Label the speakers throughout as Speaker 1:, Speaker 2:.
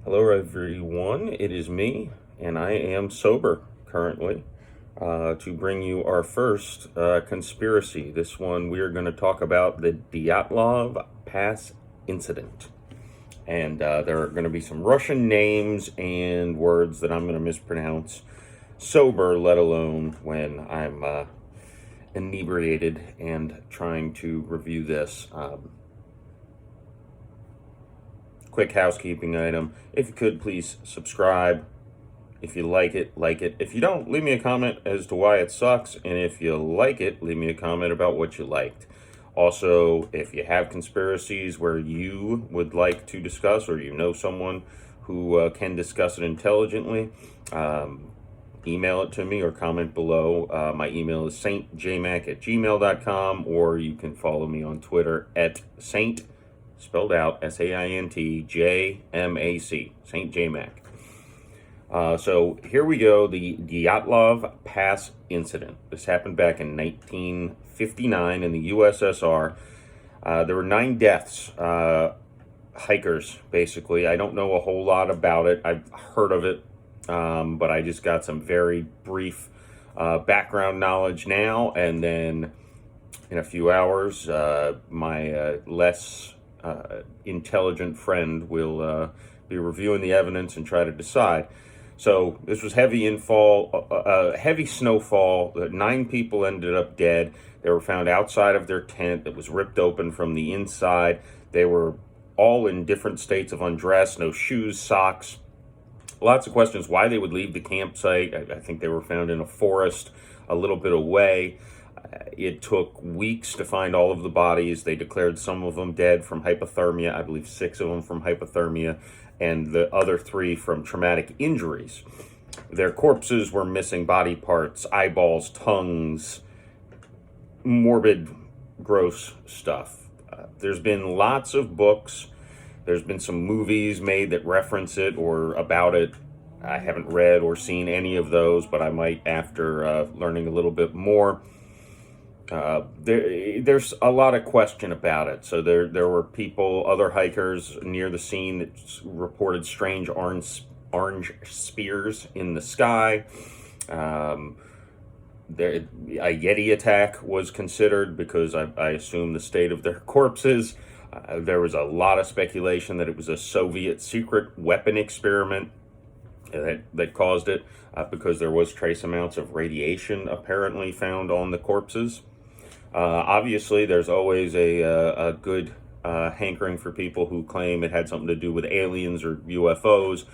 Speaker 1: Hello, everyone. It is me, and I am sober currently to bring you our first conspiracy. This one, we are going to talk about the Dyatlov Pass incident. And there are going to be some Russian names and words that I'm going to mispronounce sober, let alone when I'm inebriated and trying to review this. Quick housekeeping item. If you could, please subscribe. If you like it, like it. If you don't, leave me a comment as to why it sucks. And if you like it, leave me a comment about what you liked. Also, if you have conspiracies where you would like to discuss, or you know someone who can discuss it intelligently, email it to me or comment below. My email is saintjmac@gmail.com, or you can follow me on Twitter at Saint, spelled out SAINTJMAC, Saint JMac. So here we go, the Dyatlov Pass incident. This happened back in 1959 in the USSR. There were 9 deaths, hikers, basically. I don't know a whole lot about it. I've heard of it, but I just got some very brief background knowledge now, and then in a few hours, my less intelligent friend will be reviewing the evidence and try to decide. So this was heavy heavy snowfall. 9 people ended up dead. They were found outside of their tent that was ripped open from the inside. They were all in different states of undress, no shoes, socks. Lots of questions why they would leave the campsite. I think they were found in a forest a little bit away. It took weeks to find all of the bodies. They declared some of them dead from hypothermia. I believe 6 of them from hypothermia, and the other 3 from traumatic injuries. Their corpses were missing body parts, eyeballs, tongues, morbid, gross stuff. There's been lots of books. There's been some movies made that reference it or about it. I haven't read or seen any of those, but I might after learning a little bit more. There's a lot of question about it. So there were people, other hikers near the scene that reported strange orange spears in the sky. A Yeti attack was considered because I assume the state of their corpses. There was a lot of speculation that it was a Soviet secret weapon experiment that caused it, because there was trace amounts of radiation apparently found on the corpses. Obviously, there's always a good hankering for people who claim it had something to do with aliens or UFOs.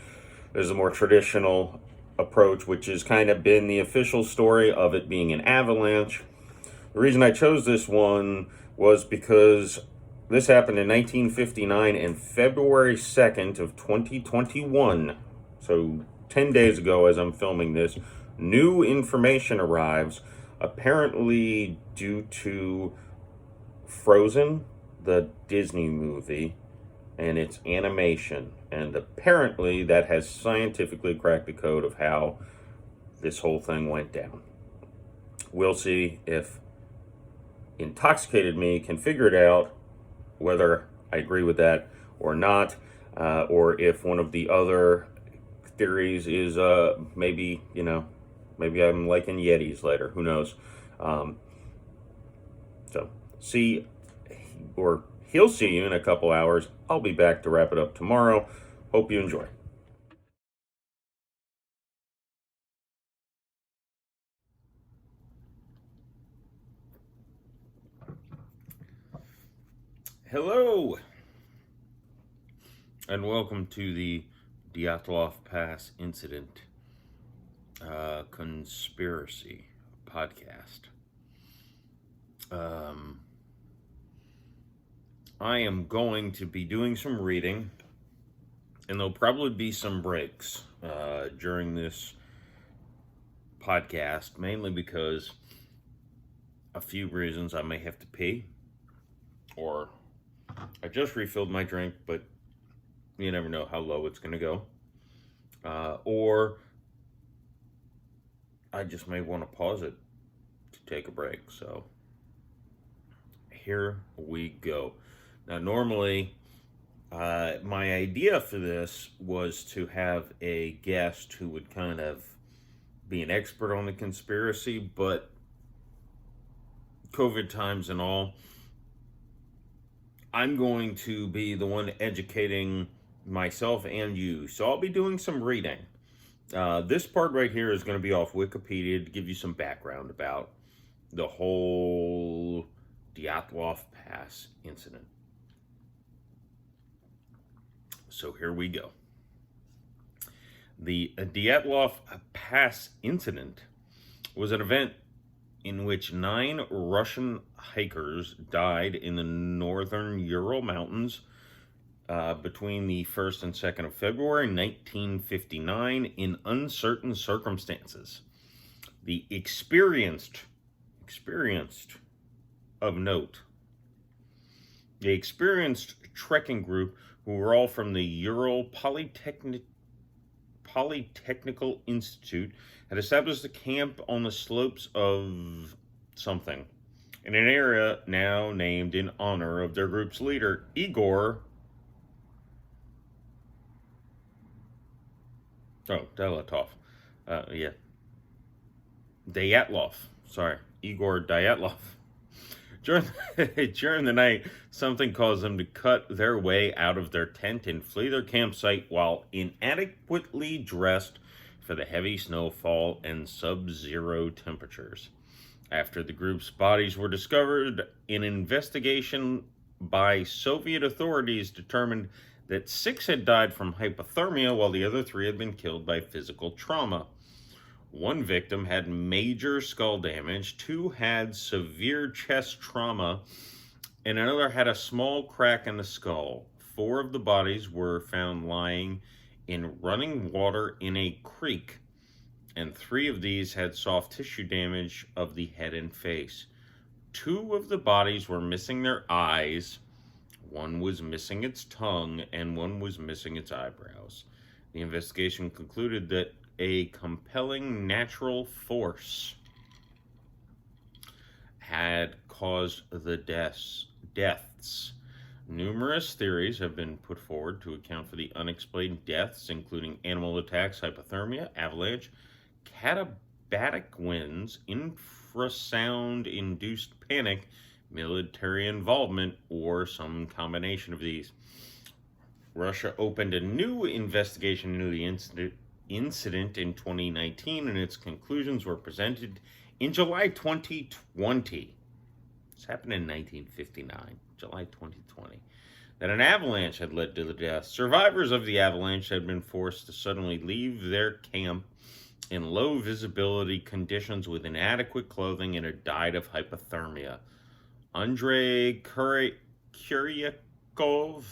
Speaker 1: There's a more traditional approach, which has kind of been the official story of it being an avalanche. The reason I chose this one was because this happened in 1959, and February 2nd of 2021, so 10 days ago as I'm filming this, new information arrives, apparently due to Frozen, the Disney movie, and its animation. And apparently that has scientifically cracked the code of how this whole thing went down. We'll see if intoxicated me can figure it out, whether I agree with that or not, or if one of the other theories is maybe I'm liking Yetis later. Who knows? So see, or he'll see you in a couple hours. I'll be back to wrap it up tomorrow. Hope you enjoy. Hello, and welcome to the Dyatlov Pass incident conspiracy podcast. I am going to be doing some reading, and there'll probably be some breaks during this podcast, mainly because a few reasons. I may have to pee, or I just refilled my drink, but you never know how low it's going to go. Or I just may want to pause it to take a break. So here we go. Now, normally My idea for this was to have a guest who would kind of be an expert on the conspiracy, but COVID times and all, I'm going to be the one educating myself and you. So I'll be doing some reading. This part right here is going to be off Wikipedia to give you some background about the whole Dyatlov Pass incident. So here we go. The Dyatlov Pass incident was an event in which 9 Russian hikers died in the northern Ural Mountains between the 1st and 2nd of February 1959 in uncertain circumstances. The experienced of note, the experienced trekking group, who were all from the Ural Polytechnical Institute, had established a camp on the slopes of something in an area now named in honor of their group's leader, Igor Dyatlov. Dyatlov. Sorry, Igor Dyatlov. During the night, something caused them to cut their way out of their tent and flee their campsite while inadequately dressed for the heavy snowfall and sub-zero temperatures. After the group's bodies were discovered, an investigation by Soviet authorities determined that 6 had died from hypothermia while the other 3 had been killed by physical trauma. 1 victim had major skull damage, 2 had severe chest trauma, and another had a small crack in the skull. 4 of the bodies were found lying in running water in a creek, and 3 of these had soft tissue damage of the head and face. 2 of the bodies were missing their eyes, 1 was missing its tongue, and 1 was missing its eyebrows. The investigation concluded that a compelling natural force had caused the deaths. Numerous theories have been put forward to account for the unexplained deaths, including animal attacks, hypothermia, avalanche, katabatic winds, infrasound-induced panic, military involvement, or some combination of these. Russia opened a new investigation into the incident in 2019, and its conclusions were presented in July 2020. This happened in 1959, July 2020. That an avalanche had led to the death. Survivors of the avalanche had been forced to suddenly leave their camp in low visibility conditions with inadequate clothing and had died of hypothermia. Andrei Kuryakov,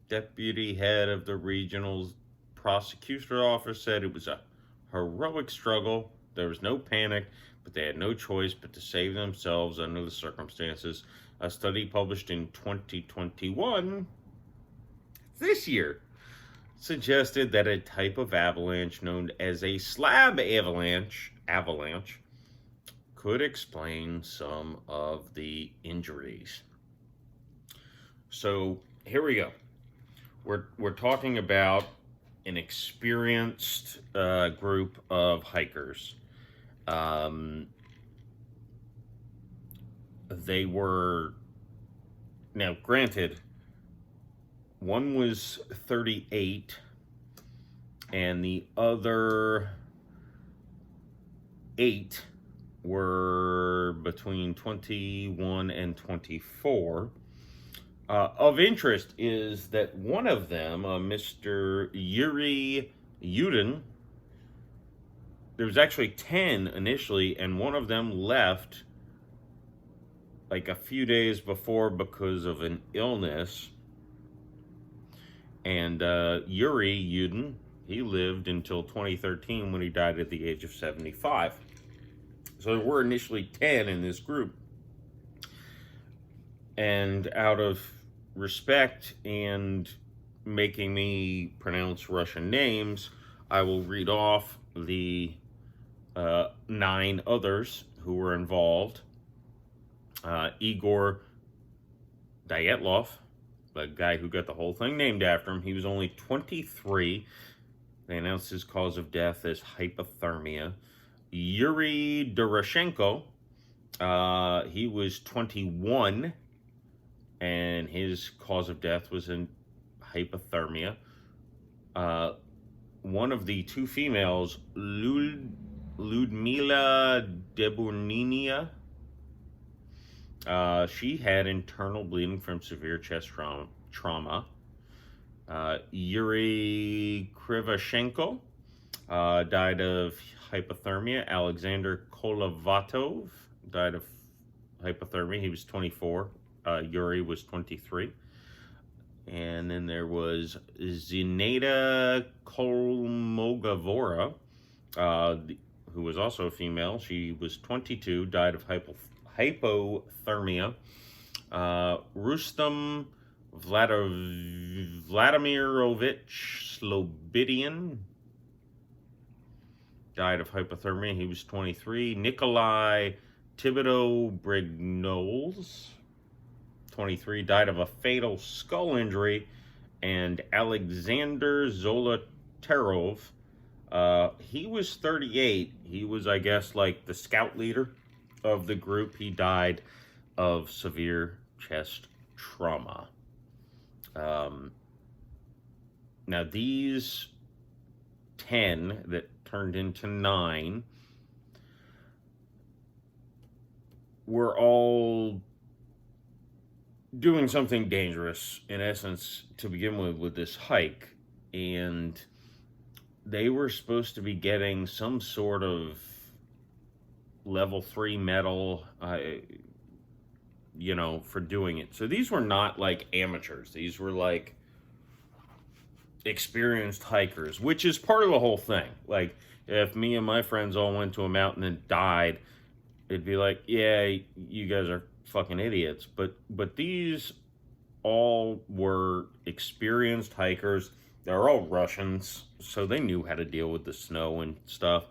Speaker 1: deputy head of the regional prosecutor office, said it was a heroic struggle. There was no panic, but they had no choice but to save themselves under the circumstances. A study published in 2021, this year, suggested that a type of avalanche known as a slab avalanche could explain some of the injuries. So here we go. We're talking about an experienced group of hikers. They were, now granted, one was 38 and the other 8 were between 21 and 24. Of interest is that one of them, Mr. Yuri Yudin, there was actually 10 initially, and one of them left like a few days before because of an illness. And Yuri Yudin, he lived until 2013 when he died at the age of 75. So there were initially 10 in this group. And out of respect and making me pronounce Russian names, I will read off the 9 others who were involved. Igor Dyatlov, the guy who got the whole thing named after him. He was only 23. They announced his cause of death as hypothermia. Yuri Doroshenko, he was 21, and his cause of death was in hypothermia. One of the two females, Ludmila Deburnina, she had internal bleeding from severe chest trauma. Yuri Krivoshenko died of hypothermia. Alexander Kolovatov died of hypothermia. He was 24. Yuri was 23. And then there was Zineda Kolmogavora, who was also a female. She was 22, died of hypothermia. Rustam Vladimirovich Slobodan died of hypothermia. He was 23. Nikolai Thibodeau Brignoles, 23, died of a fatal skull injury. And Alexander Zolotarov, he was 38. He was, I guess, like the scout leader of the group. He died of severe chest trauma. Now these 10 that turned into 9 were all doing something dangerous, in essence, to begin with this hike. And they were supposed to be getting some sort of level 3 medal, for doing it. So these were not like amateurs. These were like experienced hikers, which is part of the whole thing. Like, if me and my friends all went to a mountain and died, it'd be like, yeah, you guys are fucking idiots. But these all were experienced hikers. They're all Russians, so they knew how to deal with the snow and stuff.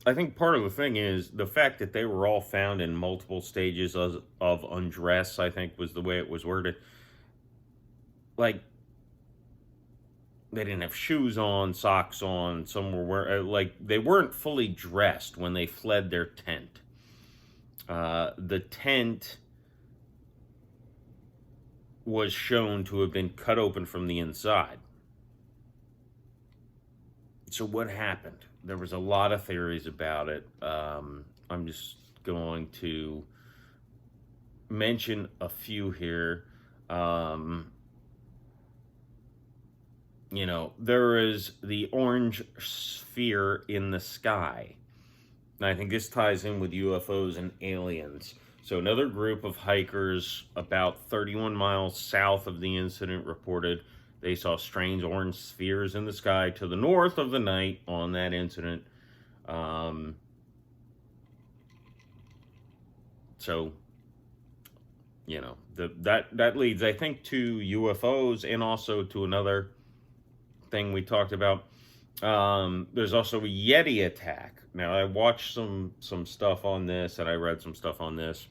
Speaker 1: I think part of the thing is the fact that they were all found in multiple stages of undress, I think was the way it was worded. Like, they didn't have shoes on, socks on, some were wearing, like, they weren't fully dressed when they fled their tent. The tent was shown to have been cut open from the inside. So what happened? There was a lot of theories about it. I'm just going to mention a few here. There is the orange sphere in the sky. And I think this ties in with UFOs and aliens. So another group of hikers about 31 miles south of the incident reported they saw strange orange spheres in the sky to the north of the night on that incident. That leads, I think, to UFOs and also to another thing we talked about. There's also a Yeti attack. Now, I watched some stuff on this, and I read some stuff on this.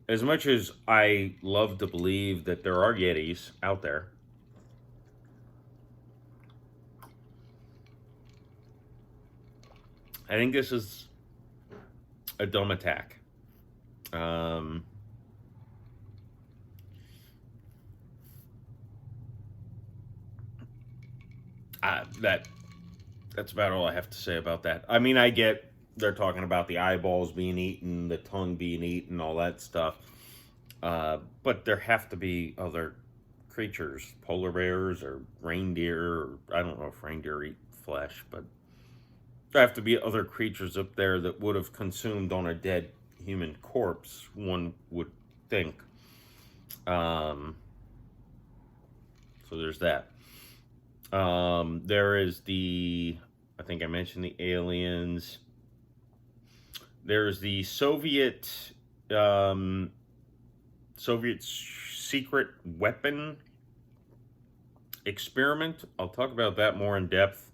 Speaker 1: As much as I love to believe that there are Yetis out there, I think this is a dumb attack. That's about all I have to say about that. I mean, I get they're talking about the eyeballs being eaten, the tongue being eaten, all that stuff. But there have to be other creatures, polar bears or reindeer, or I don't know if reindeer eat flesh, but there have to be other creatures up there that would have consumed on a dead human corpse, one would think. So there's that. There is I think I mentioned the aliens. There's the Soviet secret weapon experiment. I'll talk about that more in depth.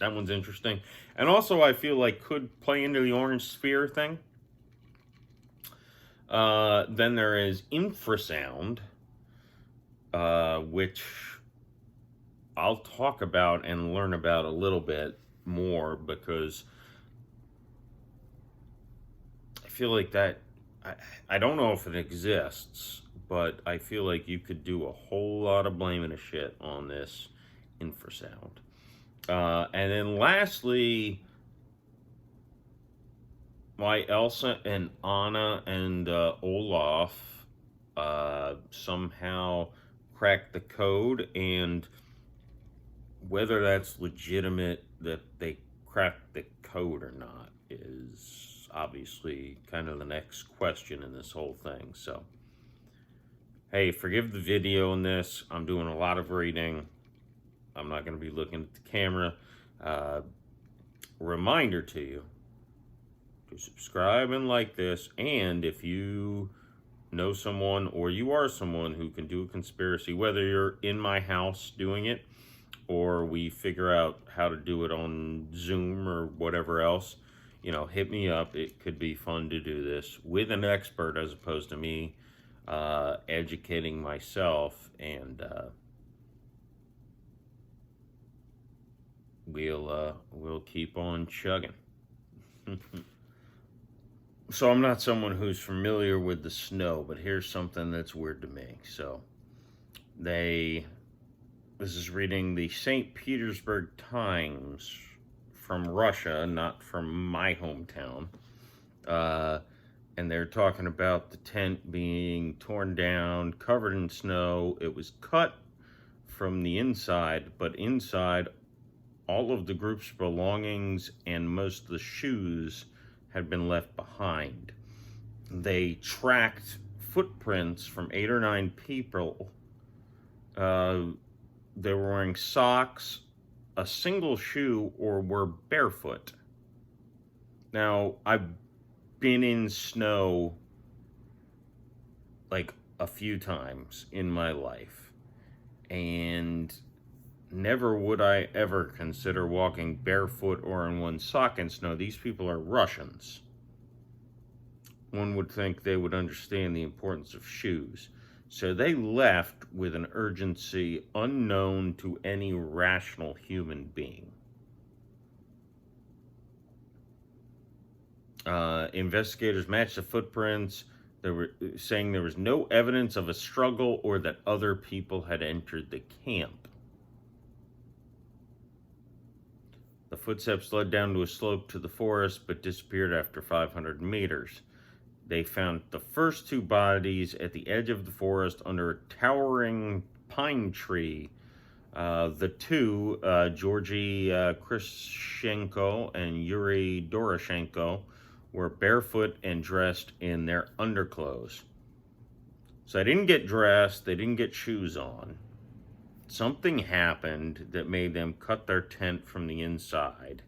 Speaker 1: That one's interesting. And also, I feel like could play into the orange sphere thing. Then there is infrasound, which I'll talk about and learn about a little bit more, because I feel like that, I don't know if it exists, but I feel like you could do a whole lot of blaming of shit on this infrasound. And then lastly, why Elsa and Anna and Olaf somehow cracked the code, and whether that's legitimate that they cracked the code or not is obviously kind of the next question in this whole thing. So, hey, forgive the video in this. I'm doing a lot of reading. I'm not going to be looking at the camera. Reminder to you to subscribe and like this, and if you know someone or you are someone who can do a conspiracy, whether you're in my house doing it or we figure out how to do it on Zoom or whatever else, you know, hit me up. It could be fun to do this with an expert as opposed to me educating myself, and we'll keep on chugging. So I'm not someone who's familiar with the snow, but here's something that's weird to me. So this is reading the St. Petersburg Times from Russia, not from my hometown. And they're talking about the tent being torn down, covered in snow. It was cut from the inside, but inside, all of the group's belongings and most of the shoes had been left behind. They tracked footprints from 8 or 9 people. They were wearing socks, a single shoe, or were barefoot. Now, I've been in snow like a few times in my life, and never would I ever consider walking barefoot or in one sock in snow. These people are Russians. One would think they would understand the importance of shoes. So they left with an urgency unknown to any rational human being. Investigators matched the footprints. They were saying there was no evidence of a struggle or that other people had entered the camp. The footsteps led down to a slope to the forest, but disappeared after 500 meters. They found the first 2 bodies at the edge of the forest under a towering pine tree. The 2, Georgy Krishenko and Yuri Doroshenko, were barefoot and dressed in their underclothes. So they didn't get dressed, they didn't get shoes on. Something happened that made them cut their tent from the inside.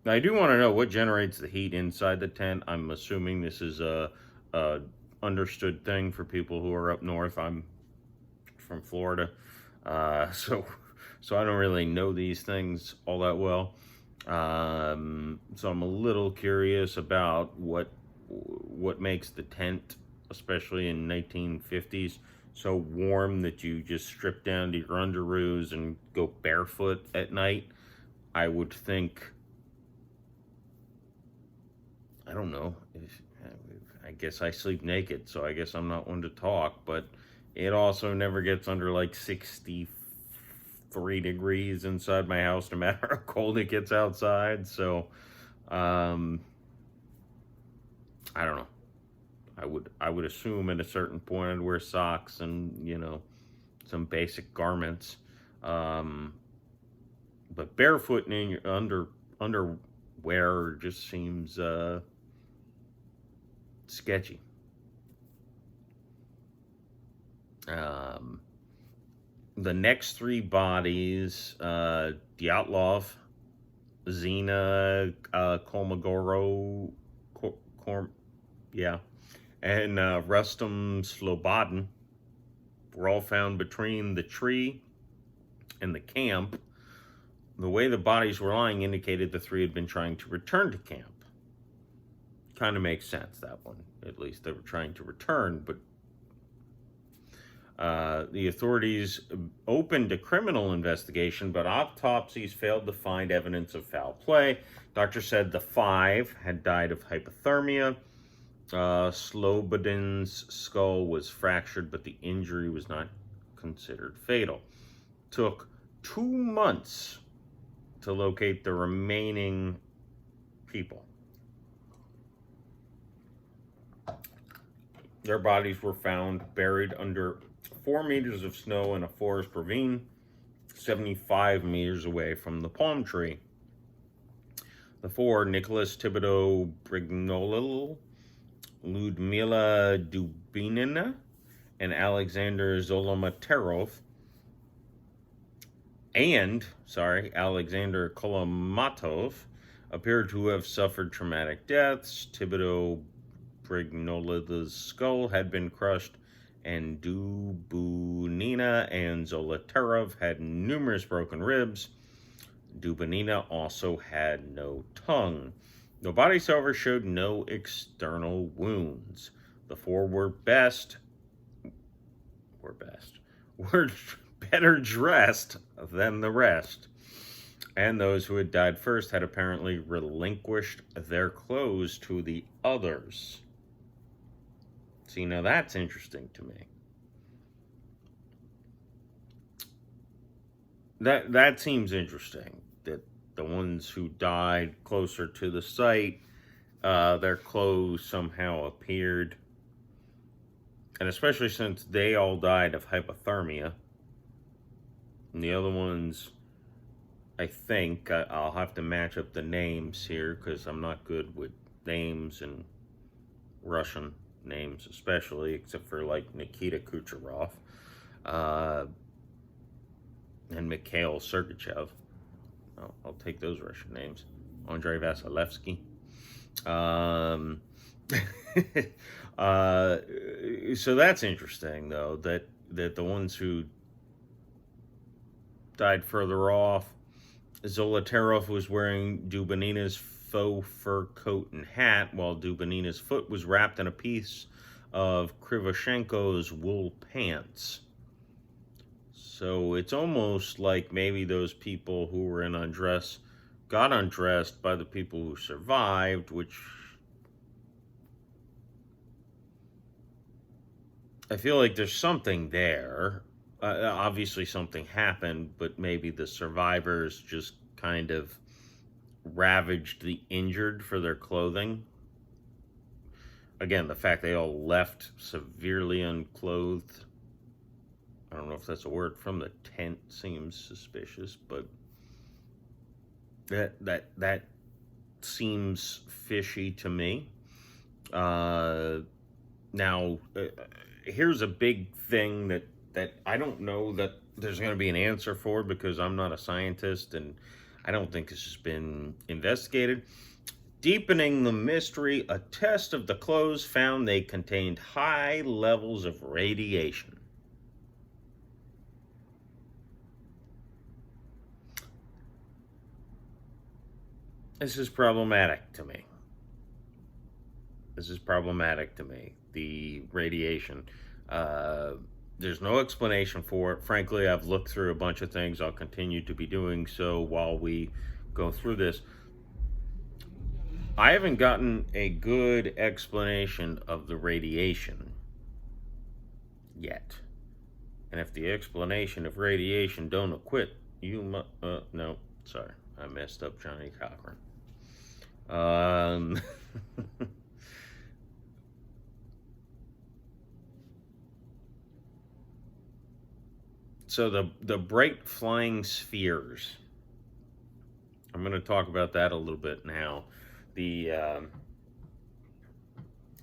Speaker 1: Now, I do want to know what generates the heat inside the tent. I'm assuming this is a understood thing for people who are up north. I'm from Florida, so I don't really know these things all that well. So I'm a little curious about what makes the tent, especially in 1950s, so warm that you just strip down to your underoos and go barefoot at night. I would think, I don't know, I guess I sleep naked, so I guess I'm not one to talk, but it also never gets under like 63 degrees inside my house, no matter how cold it gets outside. So, I don't know. I would assume at a certain point I'd wear socks and, you know, some basic garments. But barefoot in your underwear just seems sketchy. The next 3 bodies, Dyatlov, Zina, Kolmogorov, and Rustam Slobodin, were all found between the tree and the camp. The way the bodies were lying indicated the 3 had been trying to return to camp. kind of makes sense, that one. At least they were trying to return, but the authorities opened a criminal investigation, but autopsies failed to find evidence of foul play. Doctors said the 5 had died of hypothermia. Slobodin's skull was fractured, but the injury was not considered fatal. Took 2 months to locate the remaining people. Their bodies were found buried under 4 meters of snow in a forest ravine, 75 meters away from the palm tree. The 4, Nicholas Thibodeau Brignolil, Ludmila Dubinina, and Alexander Zolomaterov, Alexander Kolomatov, appeared to have suffered traumatic deaths. Thibodeau Brignolil's skull had been crushed, and Dubinina and Zolotarov had numerous broken ribs. Dubinina also had no tongue. The bodies, however, showed no external wounds. The 4 were better dressed than the rest, and those who had died first had apparently relinquished their clothes to the others. See, now that's interesting to me. That seems interesting, that the ones who died closer to the site, their clothes somehow appeared. And especially since they all died of hypothermia. And the other ones, I think, I'll have to match up the names here because I'm not good with names and Russian names especially, except for like Nikita Kucherov and Mikhail Sergachev. I'll take those Russian names. Andrei Vasilevsky. So that's interesting, though, that the ones who died further off, Zolotarov was wearing Dubinina's faux fur coat and hat, while Dubinina's foot was wrapped in a piece of Krivoshenko's wool pants. So it's almost like maybe those people who were in undress got undressed by the people who survived, which I feel like there's something there. Obviously something happened, but maybe the survivors just kind of ravaged the injured for their clothing. Again, the fact they all left severely unclothed, I don't know if that's a word, from the tent seems suspicious, but that seems fishy to me. Now, here's a big thing that I don't know that there's going to be an answer for, because I'm not a scientist and I don't think this has been investigated. Deepening the mystery, a test of the clothes found they contained high levels of radiation. This is problematic to me. The radiation. There's no explanation for it. Frankly, I've looked through a bunch of things. I'll continue to be doing so while we go through this. I haven't gotten a good explanation of the radiation yet. And if the explanation of radiation don't acquit, no, sorry, I messed up Johnny Cochran. So the bright flying spheres, I'm going to talk about that a little bit now. In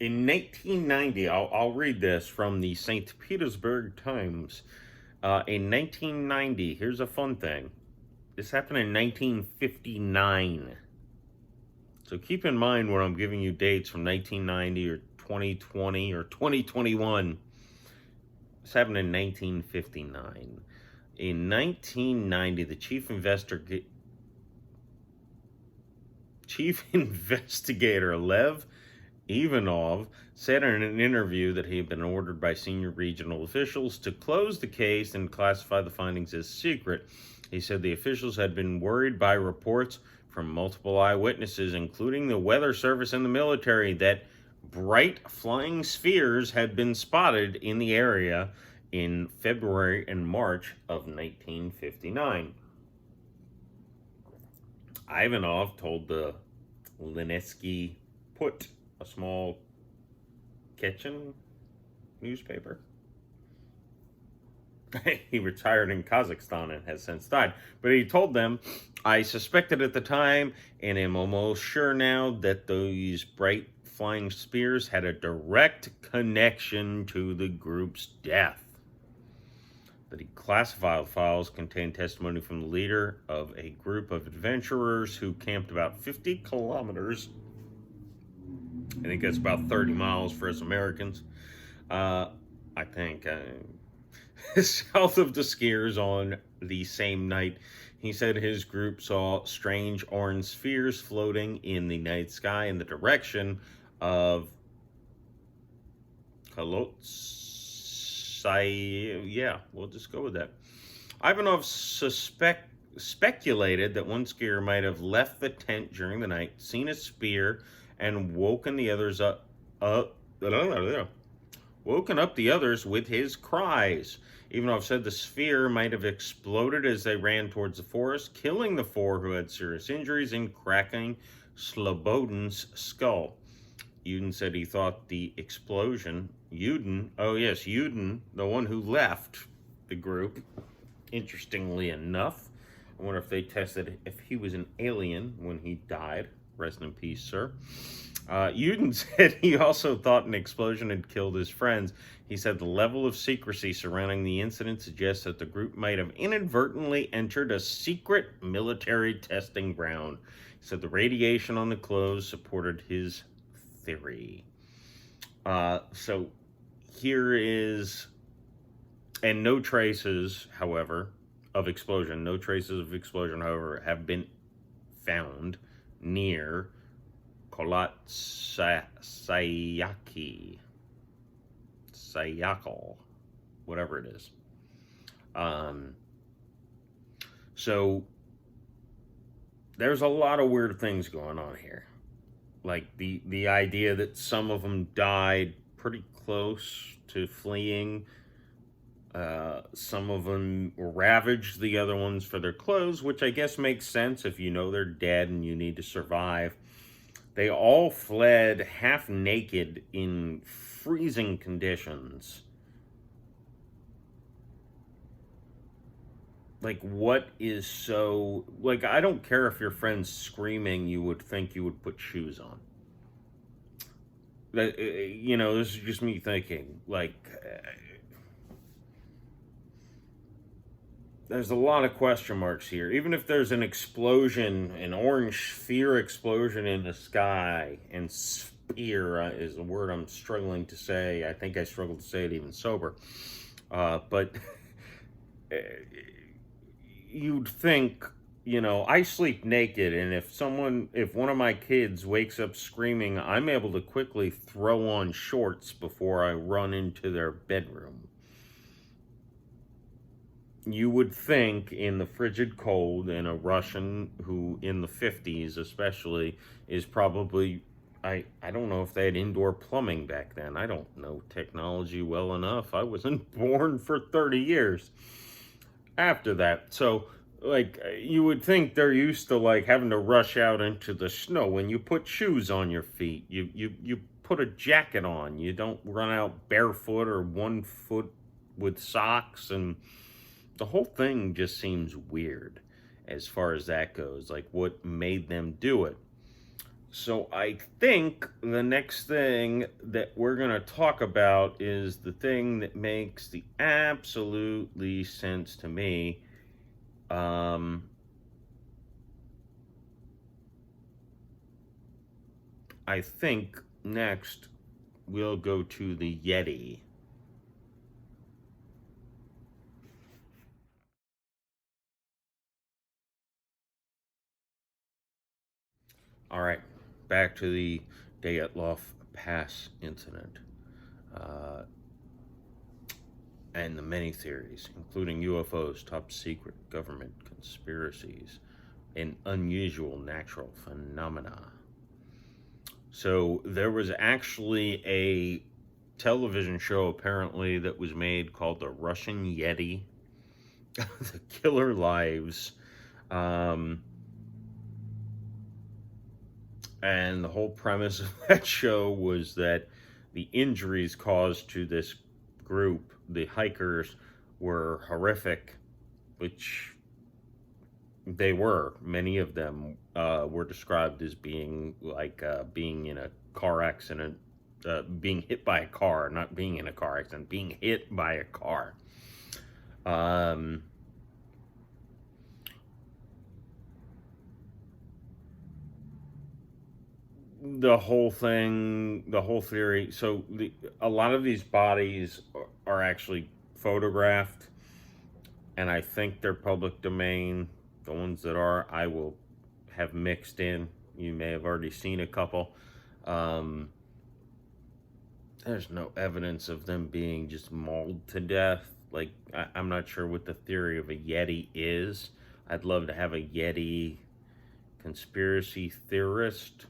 Speaker 1: 1990, I'll read this from the St. Petersburg Times. In 1990, here's a fun thing. This happened in 1959. So keep in mind when I'm giving you dates from 1990 or 2020 or 2021. This happened in 1959. In 1990, the chief investigator Lev Ivanov said in an interview that he had been ordered by senior regional officials to close the case and classify the findings as secret. He said the officials had been worried by reports from multiple eyewitnesses, including the weather service and the military, that bright flying spheres had been spotted in the area in February and March of 1959. Ivanov told the Linesky Put, a small Chechen newspaper. He retired in Kazakhstan and has since died. But he told them, I suspected at the time and am almost sure now that those bright flying spheres had a direct connection to the group's death. The declassified files contain testimony from the leader of a group of adventurers who camped about 50 kilometers. I think that's about 30 miles for us Americans. I think. South of the skiers on the same night. He said his group saw strange orange spheres floating in the night sky in the direction of Kolotsai. Yeah, we'll just go with that. Ivanov speculated that one skier might have left the tent during the night, seen a spear, and woken the others with his cries. Ivanov said the sphere might have exploded as they ran towards the forest, killing the four who had serious injuries and cracking Slobodin's skull. Yudin said he thought the explosion, Yudin, the one who left the group, interestingly enough, I wonder if they tested if he was an alien when he died. Rest in peace, sir. Yudin said he also thought an explosion had killed his friends. He said the level of secrecy surrounding the incident suggests that the group might have inadvertently entered a secret military testing ground. He said the radiation on the clothes supported his theory. So here is, and no traces, however, of explosion. No traces of explosion, however, have been found near Sayakal, whatever it is. So there's a lot of weird things going on here. Like the idea that some of them died pretty close to fleeing. Some of them ravaged the other ones for their clothes, which I guess makes sense if you know they're dead and you need to survive. They all fled half naked in freezing conditions. Like, what is so... Like, I don't care if your friend's screaming, you would think you would put shoes on. This is just me thinking, like... There's a lot of question marks here. Even if there's an explosion, an orange sphere explosion in the sky, and sphere is a word I'm struggling to say. I think I struggle to say it even sober. But you'd think, I sleep naked, and if one of my kids wakes up screaming, I'm able to quickly throw on shorts before I run into their bedroom. You would think in the frigid cold, in a Russian who in the 50s especially is probably, I don't know if they had indoor plumbing back then. I don't know technology well enough. I wasn't born for 30 years after that. So, you would think they're used to, having to rush out into the snow. When you put shoes on your feet, you put a jacket on. You don't run out barefoot or 1 foot with socks, and the whole thing just seems weird as far as that goes, like what made them do it. So I think the next thing that we're going to talk about is the thing that makes the absolute least sense to me. I think next we'll go to the Yeti. All right, back to the Dyatlov Pass incident, uh, and the many theories, including UFOs, top secret government conspiracies, and unusual natural phenomena. So there was actually a television show apparently that was made called The Russian Yeti, The Killer Lives. And the whole premise of that show was that the injuries caused to this group, the hikers, were horrific, which they were. Many of them were described as being like being in a car accident, being hit by a car, not being in a car accident, being hit by a car. The whole thing, the whole theory. So a lot of these bodies are actually photographed, and I think they're public domain. The ones that are, I will have mixed in. You may have already seen a couple. There's no evidence of them being just mauled to death. Like, I'm not sure what the theory of a Yeti is. I'd love to have a Yeti conspiracy theorist.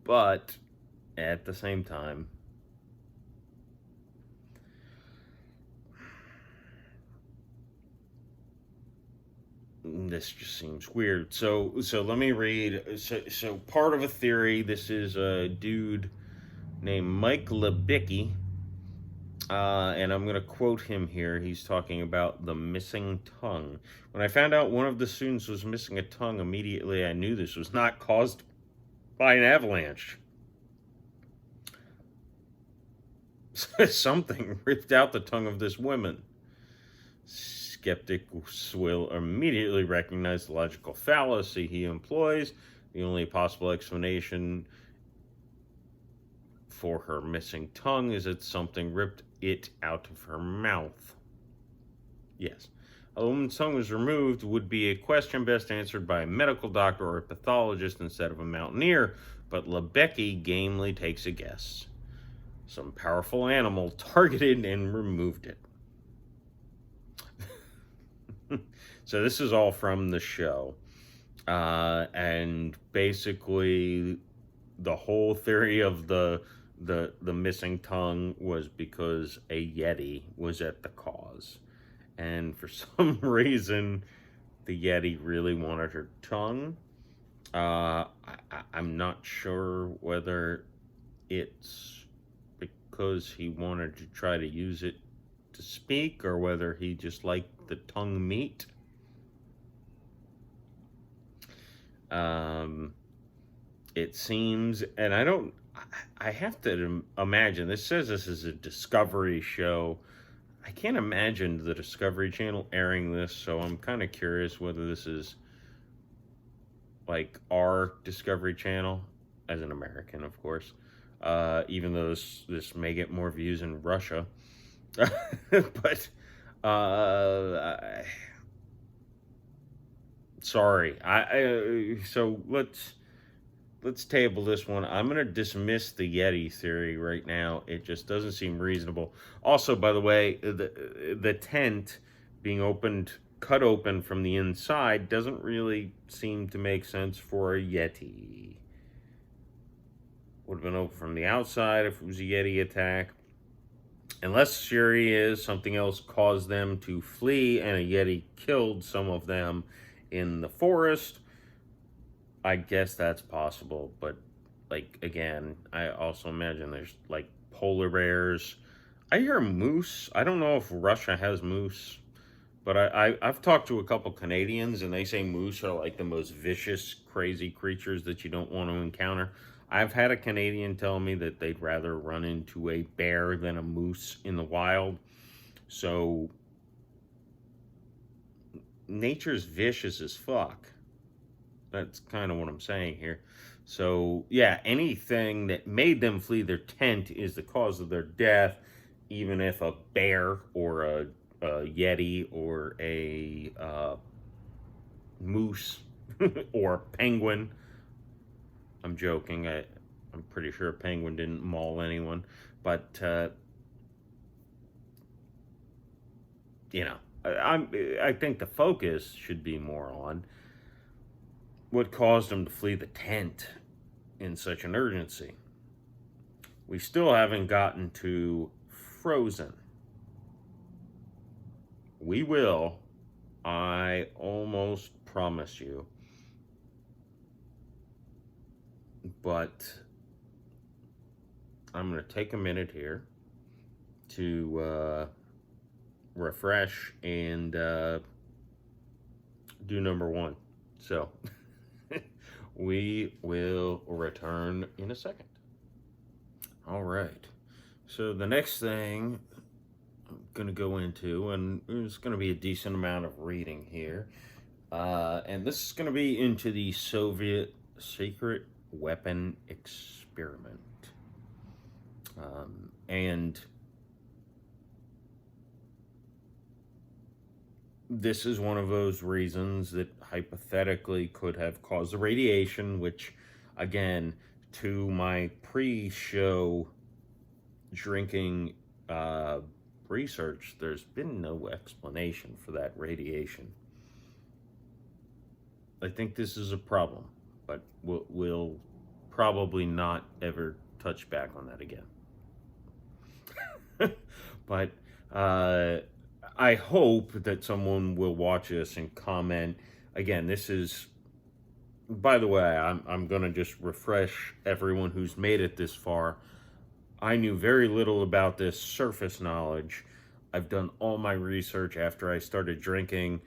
Speaker 1: But at the same time, this just seems weird. So let me read. So part of a theory. This is a dude named Mike Lebicki, and I'm going to quote him here. He's talking about the missing tongue. When I found out one of the students was missing a tongue, immediately I knew this was not caused by an avalanche. Something ripped out the tongue of this woman. Skeptics will immediately recognize the logical fallacy he employs. The only possible explanation for her missing tongue is that something ripped it out of her mouth. Yes. A woman's tongue was removed would be a question best answered by a medical doctor or a pathologist instead of a mountaineer, but Lebecki gamely takes a guess. Some powerful animal targeted and removed it. So this is all from the show. And basically the whole theory of the missing tongue was because a Yeti was at the cause. And for some reason, the Yeti really wanted her tongue. I'm not sure whether it's because he wanted to try to use it to speak or whether he just liked the tongue meat. It seems, and I have to imagine, this says this is a Discovery show. I can't imagine the Discovery Channel airing this, so I'm kind of curious whether this is like our Discovery Channel, as an American, of course, even though this may get more views in Russia. But, sorry. So let's table this one. I'm going to dismiss the Yeti theory right now. It just doesn't seem reasonable. Also, by the way, the tent being cut open from the inside doesn't really seem to make sense for a Yeti. Would have been open from the outside if it was a Yeti attack. Unless theory is something else caused them to flee and a Yeti killed some of them in the forest. I guess that's possible, but like again, I also imagine there's like polar bears. I hear moose. I don't know if Russia has moose, but I've talked to a couple Canadians and they say moose are like the most vicious, crazy creatures that you don't want to encounter. I've had a Canadian tell me that they'd rather run into a bear than a moose in the wild. So nature's vicious as fuck. That's kind of what I'm saying here. So, yeah, anything that made them flee their tent is the cause of their death, even if a bear or a Yeti or a moose or penguin. I'm joking. I'm pretty sure a penguin didn't maul anyone, but you know, I think the focus should be more on what caused him to flee the tent in such an urgency. We still haven't gotten to Frozen. We will. I almost promise you. But I'm going to take a minute here to refresh and do number one. So we will return in a second. All right. So the next thing I'm going to go into, and there's going to be a decent amount of reading here, and this is going to be into the Soviet secret weapon experiment. And this is one of those reasons that hypothetically could have caused the radiation, which, again, to my pre-show drinking research, there's been no explanation for that radiation. I think this is a problem, but we'll probably not ever touch back on that again. But I hope that someone will watch this and comment. Again, this is, by the way, I'm going to just refresh everyone who's made it this far. I knew very little about this, surface knowledge. I've done all my research after I started drinking.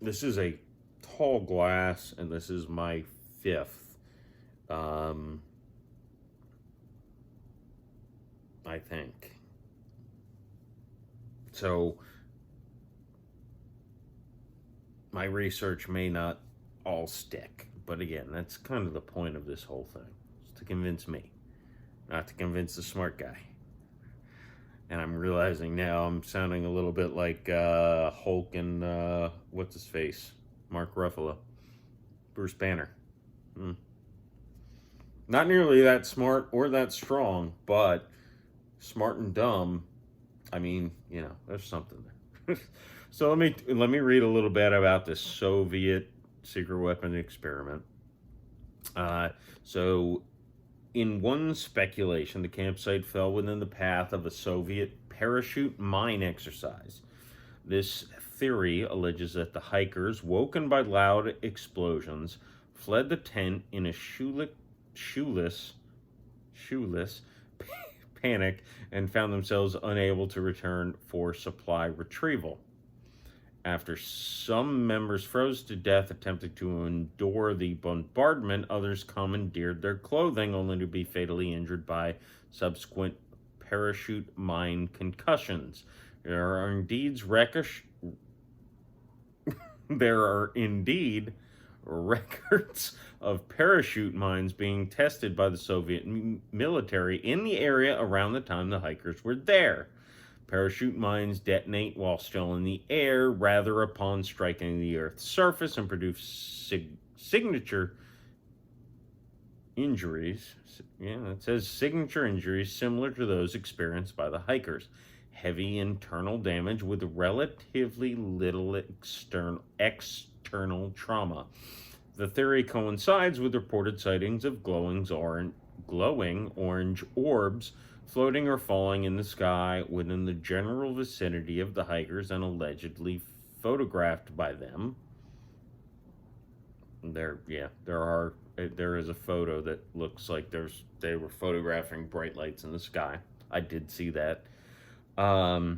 Speaker 1: This is a tall glass, and this is my fifth. I think. So, my research may not all stick. But again, that's kind of the point of this whole thing. Is to convince me. Not to convince the smart guy. And I'm realizing now I'm sounding a little bit like Hulk and what's his face? Mark Ruffalo. Bruce Banner. Not nearly that smart or that strong, but smart and dumb. I mean, you know, there's something there. So let me read a little bit about this Soviet secret weapon experiment. So in one speculation, the campsite fell within the path of a Soviet parachute mine exercise. This theory alleges that the hikers, woken by loud explosions, fled the tent in a shoeless panic and found themselves unable to return for supply retrieval. After some members froze to death attempting to endure the bombardment, others commandeered their clothing only to be fatally injured by subsequent parachute mine concussions. There are indeed records of parachute mines being tested by the Soviet military in the area around the time the hikers were there. Parachute mines detonate while still in the air, rather upon striking the Earth's surface, and produce signature injuries. Yeah, it says signature injuries similar to those experienced by the hikers. Heavy internal damage with relatively little external trauma. The theory coincides with reported sightings of glowing orange orbs floating or falling in the sky within the general vicinity of the hikers and allegedly photographed by them. There is a photo that looks like they were photographing bright lights in the sky. I did see that. Blah,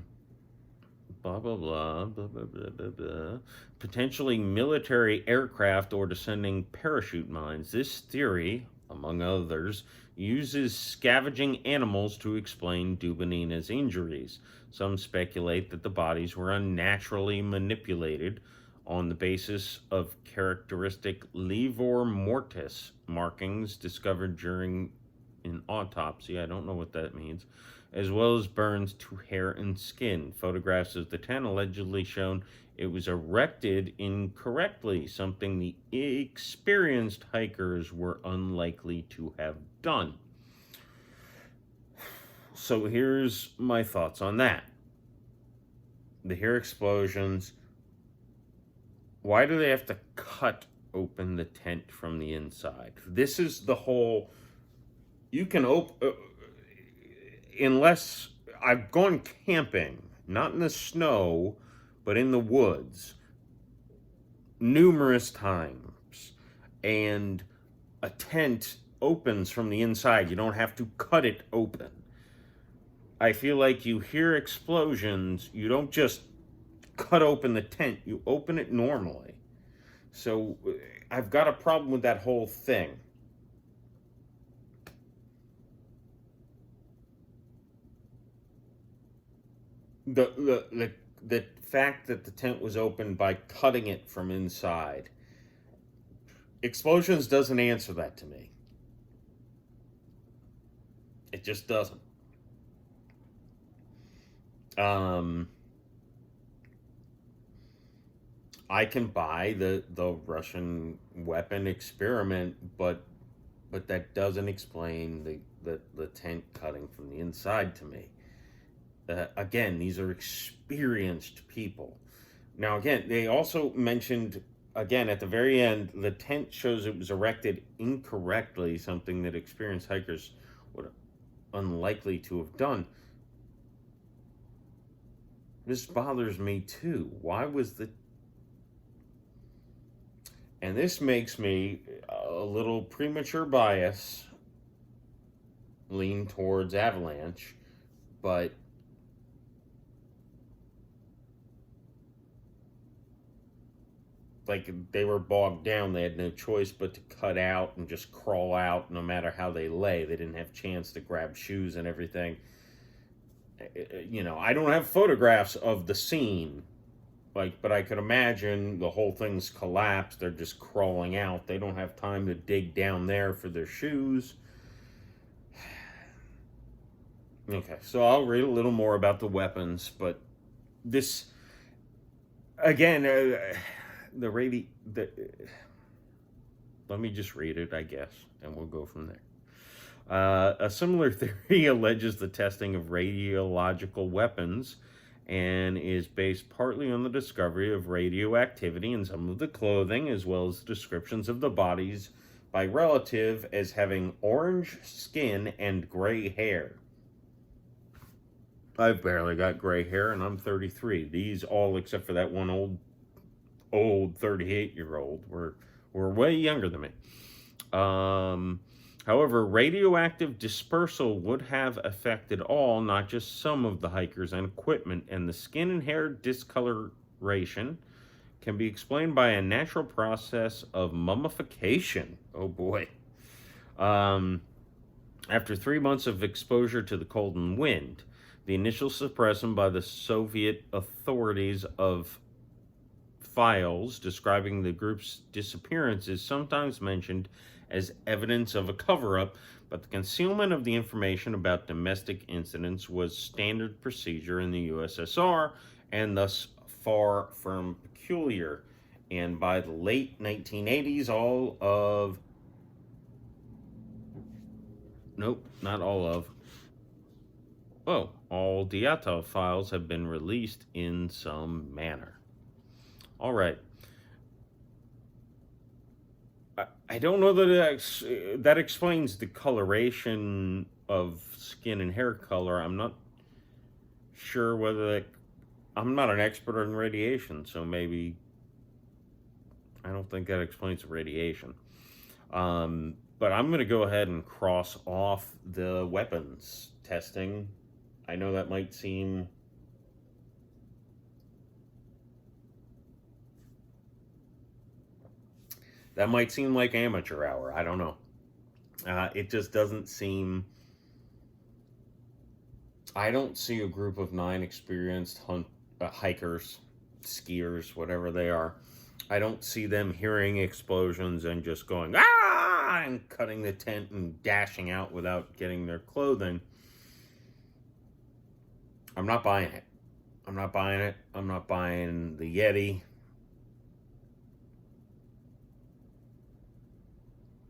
Speaker 1: blah, blah, blah, blah, blah, blah, blah. Potentially military aircraft or descending parachute mines. This theory, among others, uses scavenging animals to explain Dubinina's injuries. Some speculate that the bodies were unnaturally manipulated on the basis of characteristic livor mortis markings discovered during an autopsy. I don't know what that means. As well as burns to hair and skin. Photographs of the tent allegedly shown It was erected incorrectly, something the experienced hikers were unlikely to have done. So here's my thoughts on that. They hear explosions. Why do they have to cut open the tent from the inside? This is the whole... You can open... unless... I've gone camping, not in the snow, but in the woods, numerous times. And a tent opens from the inside. You don't have to cut it open. I feel like you hear explosions, you don't just cut open the tent, you open it normally. So I've got a problem with that whole thing. The fact that the tent was opened by cutting it from inside. Explosions doesn't answer that to me. It just doesn't. I can buy the Russian weapon experiment, but that doesn't explain the tent cutting from the inside to me. Again, these are experienced people. Now, again, they also mentioned, again, at the very end, the tent shows it was erected incorrectly, something that experienced hikers would unlikely to have done. This bothers me too. Why was the... And this makes me a little premature bias lean towards Avalanche, but like they were bogged down. They had no choice but to cut out and just crawl out no matter how they lay. They didn't have a chance to grab shoes and everything. You know, I don't have photographs of the scene, but I could imagine the whole thing's collapsed. They're just crawling out. They don't have time to dig down there for their shoes. Okay, so I'll read a little more about the weapons, but this, again, let me just read it, I guess, and we'll go from there. A similar theory alleges the testing of radiological weapons and is based partly on the discovery of radioactivity in some of the clothing, as well as descriptions of the bodies by relative as having orange skin and gray hair. I've barely got gray hair, and I'm 33. These all, except for that one old 38-year-old, were way younger than me. However, radioactive dispersal would have affected all, not just some of the hikers and equipment, and the skin and hair discoloration can be explained by a natural process of mummification. Oh boy. After 3 months of exposure to the cold and wind, the initial suppression by the Soviet authorities of files describing the group's disappearance is sometimes mentioned as evidence of a cover-up, but the concealment of the information about domestic incidents was standard procedure in the USSR and thus far from peculiar. And by the late 1980s, all Dyatlov files have been released in some manner. All right. I don't know that that explains the coloration of skin and hair color. I'm not sure whether I'm not an expert in radiation, so maybe I don't think that explains the radiation. But I'm going to go ahead and cross off the weapons testing. I know that might seem... That might seem like amateur hour. I don't know. It just doesn't seem... I don't see a group of 9 experienced hikers, skiers, whatever they are. I don't see them hearing explosions and just going, ah, and cutting the tent and dashing out without getting their clothing. I'm not buying it. I'm not buying it. I'm not buying the Yeti.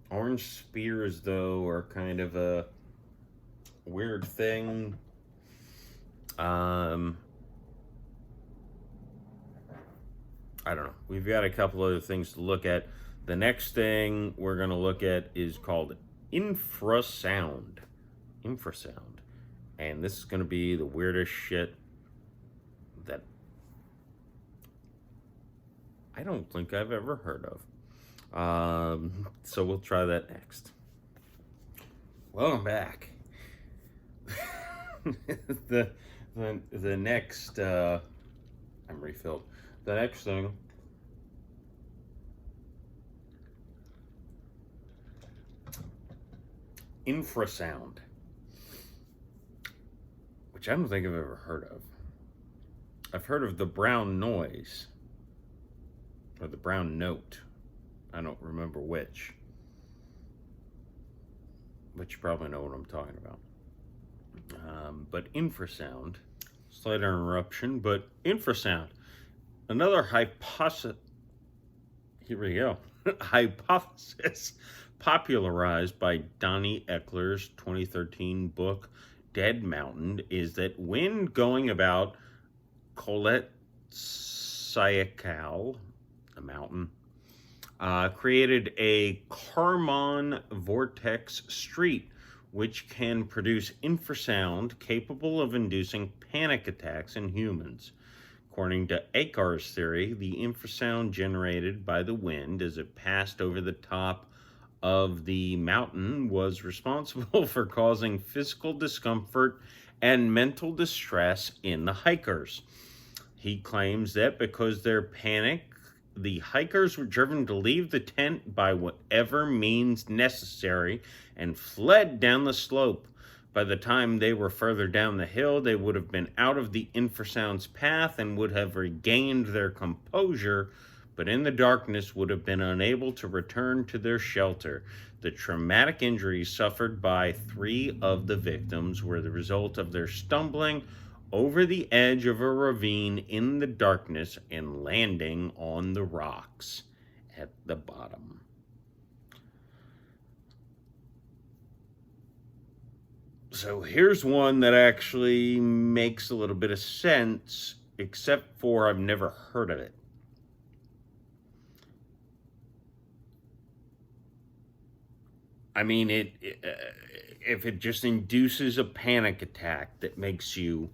Speaker 1: Orange spears, though, are kind of a weird thing. I don't know. We've got a couple other things to look at. The next thing we're going to look at is called infrasound. Infrasound. And this is going to be the weirdest shit that I don't think I've ever heard of. So we'll try that next. Welcome back. the next I'm refilled. The next thing infrasound, which I don't think I've ever heard of. I've heard of the brown noise or the brown note. I don't remember which. But you probably know what I'm talking about. But infrasound, slight interruption, but infrasound. Another hypothesis, here we go, hypothesis popularized by Donnie Eckler's 2013 book, Dead Mountain, is that when going about Koletsiakal, a mountain, created a Kármán vortex street, which can produce infrasound capable of inducing panic attacks in humans. According to Akar's theory, the infrasound generated by the wind as it passed over the top of the mountain was responsible for causing physical discomfort and mental distress in the hikers. He claims that because their panic, the hikers were driven to leave the tent by whatever means necessary and fled down the slope. By the time they were further down the hill, they would have been out of the infrasound's path and would have regained their composure, but in the darkness would have been unable to return to their shelter. The traumatic injuries suffered by 3 of the victims were the result of their stumbling over the edge of a ravine in the darkness and landing on the rocks at the bottom. So here's one that actually makes a little bit of sense, except for I've never heard of it. I mean, if it just induces a panic attack that makes you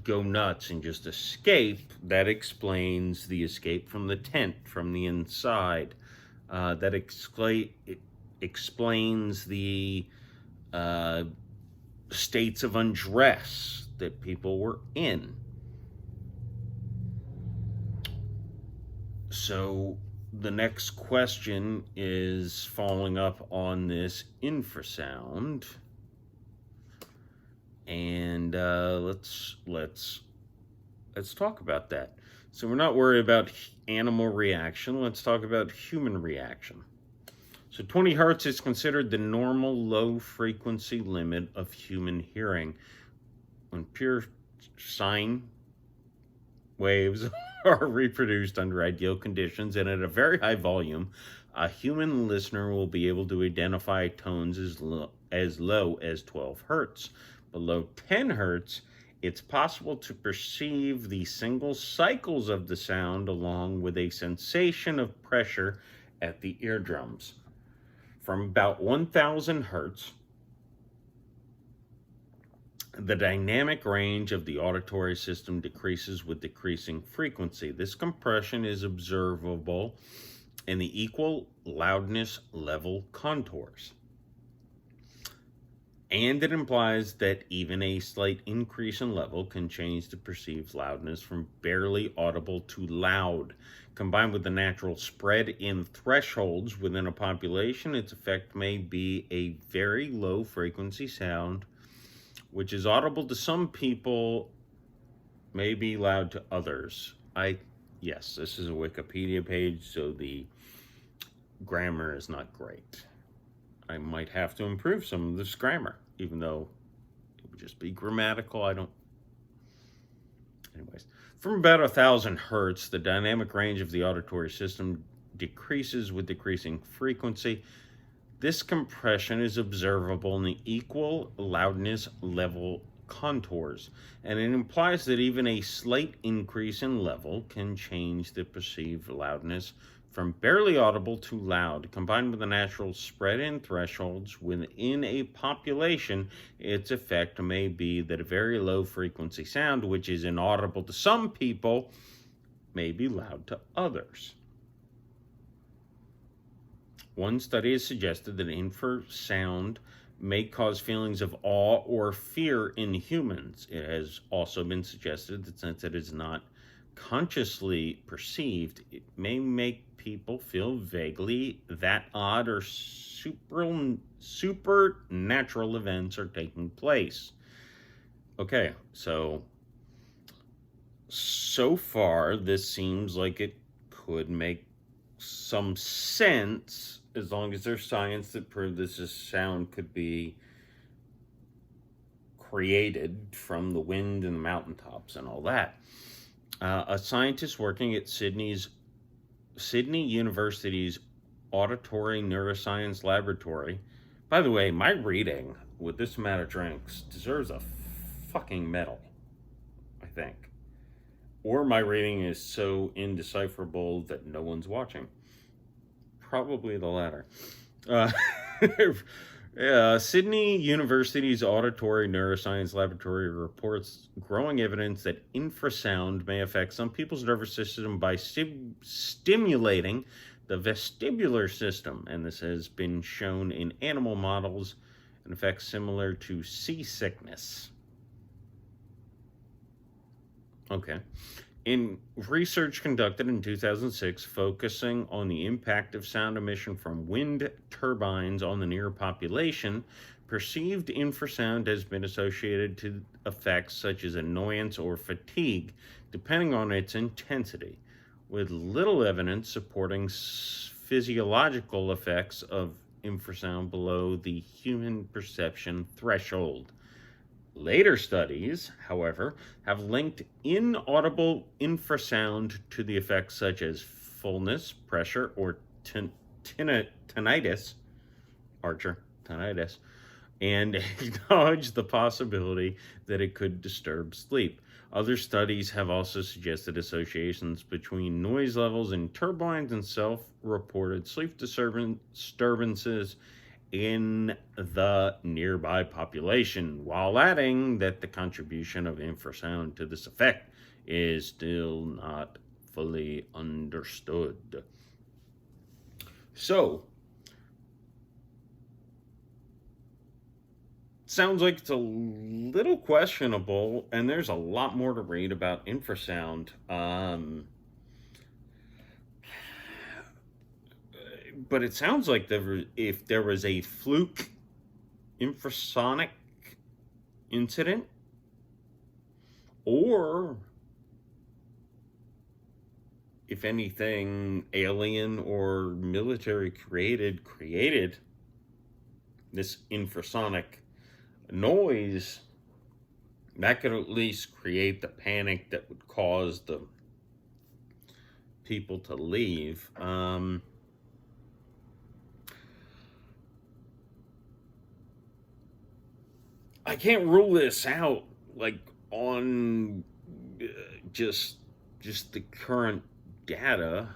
Speaker 1: go nuts and just escape, that explains the escape from the tent from the inside. That explains the states of undress that people were in. So the next question is following up on this infrasound, and let's talk about that. So we're not worried about animal reaction. Let's talk about human reaction. So 20 hertz is considered the normal low frequency limit of human hearing. When pure sine waves are reproduced under ideal conditions and at a very high volume, a human listener will be able to identify tones as low as 12 hertz. Below 10 hertz, it's possible to perceive the single cycles of the sound along with a sensation of pressure at the eardrums. From about 1000 hertz, the dynamic range of the auditory system decreases with decreasing frequency. This compression is observable in the equal loudness level contours. And it implies that even a slight increase in level can change the perceived loudness from barely audible to loud. Combined with the natural spread in thresholds within a population, its effect may be a very low frequency sound, which is audible to some people, may be loud to others. Yes, this is a Wikipedia page, so the grammar is not great. I might have to improve some of this grammar, even though it would just be grammatical. Anyways, from about 1,000 hertz, the dynamic range of the auditory system decreases with decreasing frequency. This compression is observable in the equal loudness level contours, and it implies that even a slight increase in level can change the perceived loudness from barely audible to loud. Combined with the natural spread in thresholds within a population, its effect may be that a very low frequency sound, which is inaudible to some people, may be loud to others. One study has suggested that infrasound may cause feelings of awe or fear in humans. It has also been suggested that since it is not consciously perceived, it may make people feel vaguely that odd or supernatural events are taking place. Okay, so far this seems like it could make some sense, as long as there's science that proves this sound could be created from the wind and the mountaintops and all that. A scientist working at Sydney University's Auditory Neuroscience Laboratory. By the way, my reading with this amount of drinks deserves a fucking medal, I think. Or my reading is so indecipherable that no one's watching. Probably the latter. Sydney University's Auditory Neuroscience Laboratory reports growing evidence that infrasound may affect some people's nervous system by stimulating the vestibular system, and this has been shown in animal models, an effect similar to seasickness. Okay. In research conducted in 2006 focusing on the impact of sound emission from wind turbines on the near population, perceived infrasound has been associated to effects such as annoyance or fatigue, depending on its intensity, with little evidence supporting physiological effects of infrasound below the human perception threshold. Later studies, however, have linked inaudible infrasound to the effects such as fullness, pressure, or tinnitus, and acknowledge the possibility that it could disturb sleep. Other studies have also suggested associations between noise levels in turbines and self-reported sleep disturbances in the nearby population, while adding that the contribution of infrasound to this effect is still not fully understood. So, sounds like it's a little questionable, and there's a lot more to read about infrasound. But it sounds like if there was a fluke infrasonic incident, or if anything, alien or military created this infrasonic noise, that could at least create the panic that would cause the people to leave. I can't rule this out, like, on just the current data.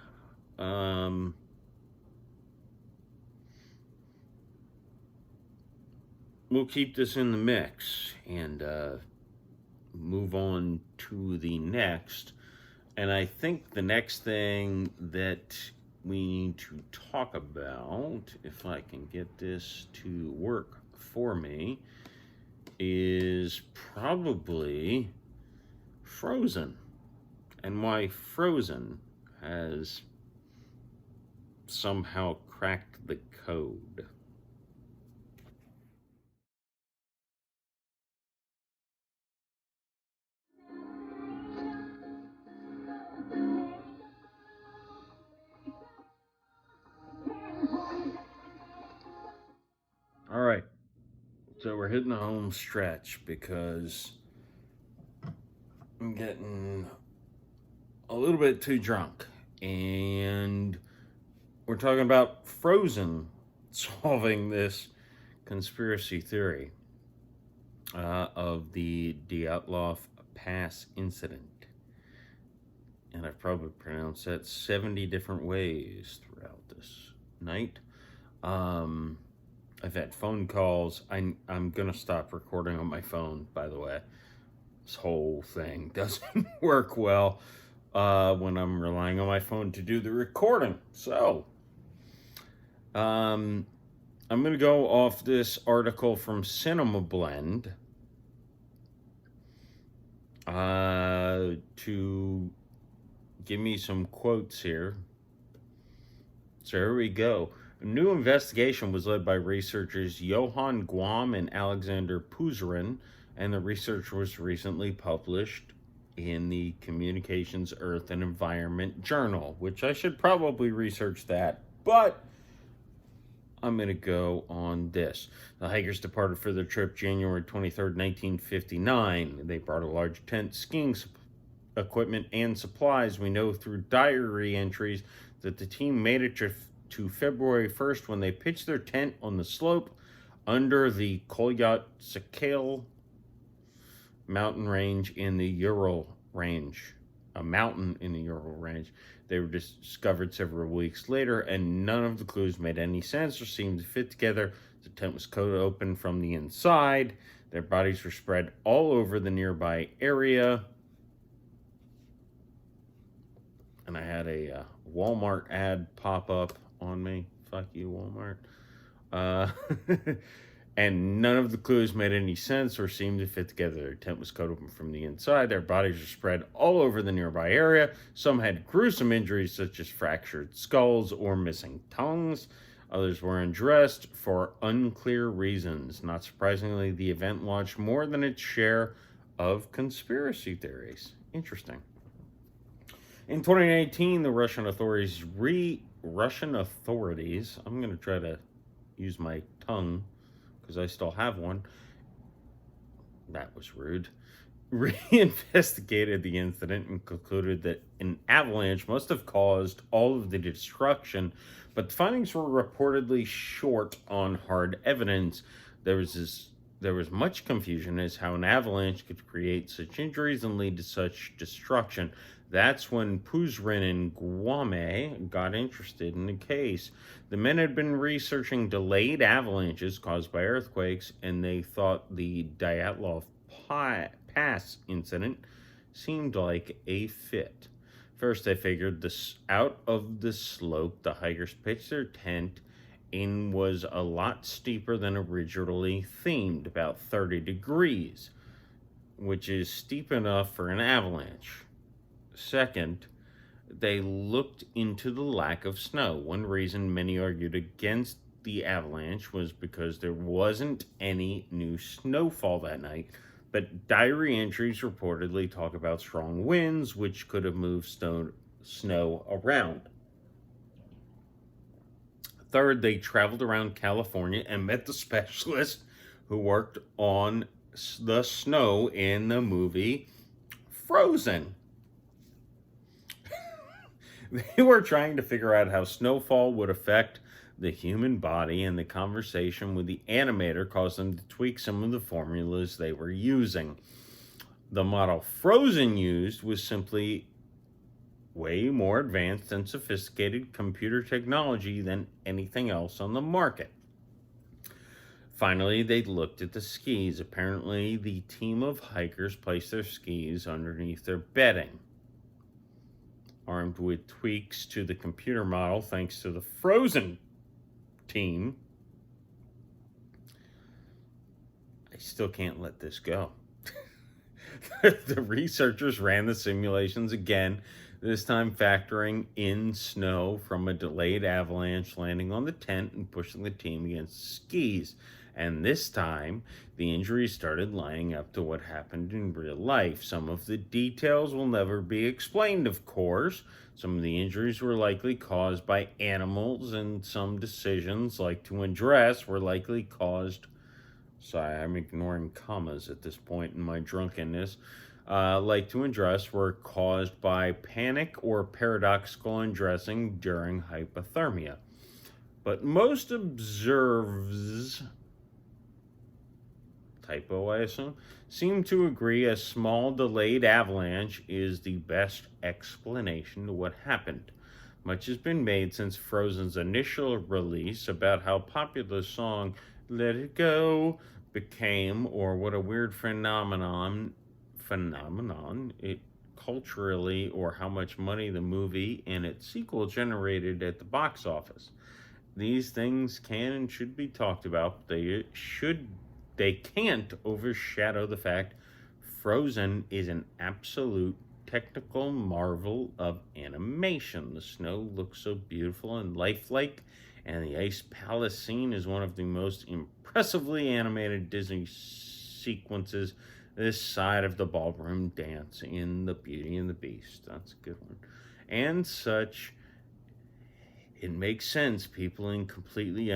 Speaker 1: We'll keep this in the mix and move on to the next. And I think the next thing that we need to talk about, if I can get this to work for me, is probably Frozen, and why Frozen has somehow cracked the code. All right. So we're hitting the home stretch because I'm getting a little bit too drunk. And we're talking about Frozen solving this conspiracy theory of the Dyatlov Pass incident. And I've probably pronounced that 70 different ways throughout this night. I've had phone calls. I'm going to stop recording on my phone, by the way. This whole thing doesn't work well when I'm relying on my phone to do the recording. So, I'm going to go off this article from Cinema Blend to give me some quotes here. So here we go. A new investigation was led by researchers Johan Guam and Alexander Puzarin, and the research was recently published in the Communications, Earth, and Environment Journal, which I should probably research that, but I'm going to go on this. The hikers departed for their trip January 23rd, 1959. They brought a large tent, skiing equipment, and supplies. We know through diary entries that the team made it to February 1st when they pitched their tent on the slope under the Kolyat-Sakale mountain range in the Ural range. A mountain in the Ural range. They were discovered several weeks later, and none of the clues made any sense or seemed to fit together. The tent was cut open from the inside. Their bodies were spread all over the nearby area. And I had a Walmart ad pop up on me. Fuck you, Walmart. And none of the clues made any sense or seemed to fit together. Their tent was cut open from the inside. Their bodies were spread all over the nearby area. Some had gruesome injuries such as fractured skulls or missing tongues. Others were undressed for unclear reasons. Not surprisingly, the event launched more than its share of conspiracy theories. Interesting. In 2018, the Russian authorities, I'm going to try to use my tongue because I still have one. That was rude. Reinvestigated the incident and concluded that an avalanche must have caused all of the destruction, but the findings were reportedly short on hard evidence. There was much confusion as how an avalanche could create such injuries and lead to such destruction. That's when Puzarin and Guame got interested in the case. The men had been researching delayed avalanches caused by earthquakes, and they thought the Dyatlov Pass incident seemed like a fit. First, they figured out of the slope, the hikers pitched their tent and was a lot steeper than originally themed, about 30 degrees, which is steep enough for an avalanche. Second, they looked into the lack of snow. One reason many argued against the avalanche was because there wasn't any new snowfall that night, but diary entries reportedly talk about strong winds, which could have moved snow around. Third, they traveled around California and met the specialist who worked on the snow in the movie Frozen. They were trying to figure out how snowfall would affect the human body, and the conversation with the animator caused them to tweak some of the formulas they were using. The model Frozen used was simply way more advanced and sophisticated computer technology than anything else on the market. Finally, they looked at the skis. Apparently, the team of hikers placed their skis underneath their bedding. Armed with tweaks to the computer model, thanks to the Frozen team, I still can't let this go. The researchers ran the simulations again, this time factoring in snow from a delayed avalanche landing on the tent and pushing the team against skis. And this time, the injuries started lining up to what happened in real life. Some of the details will never be explained, of course. Some of the injuries were likely caused by animals, and some decisions, like to undress, were likely caused... Sorry, I'm ignoring commas at this point in my drunkenness. like to undress were caused by panic or paradoxical undressing during hypothermia. But most observers, typo I assume, seem to agree a small delayed avalanche is the best explanation to what happened. Much has been made since Frozen's initial release about how popular the song Let It Go became, or what a weird phenomenon it culturally, or how much money the movie and its sequel generated at the box office. These things can and should be talked about. They can't overshadow the fact Frozen is an absolute technical marvel of animation. The snow looks so beautiful and lifelike, and the ice palace scene is one of the most impressively animated Disney sequences this side of the ballroom dance in The Beauty and the Beast. That's a good one. And such, it makes sense people in completely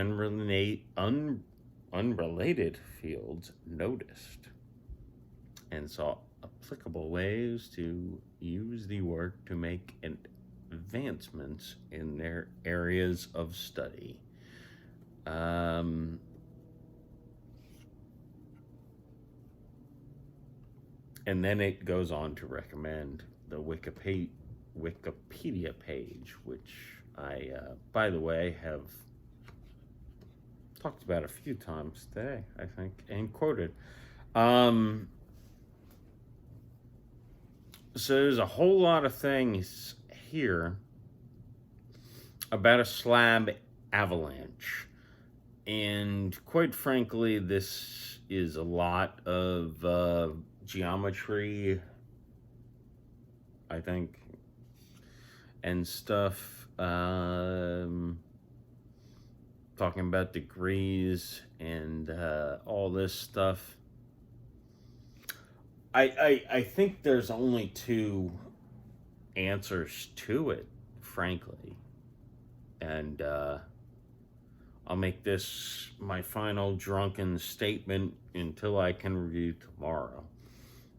Speaker 1: unrelated fields noticed and saw applicable ways to use the work to make advancements in their areas of study. And then it goes on to recommend the Wikipedia page, which I, by the way, have talked about a few times today, I think, and quoted. So there's a whole lot of things here about a slab avalanche. And quite frankly, this is a lot of geometry, I think, and stuff. Talking about degrees and all this stuff. I think there's only two answers to it, frankly. And I'll make this my final drunken statement until I can review tomorrow.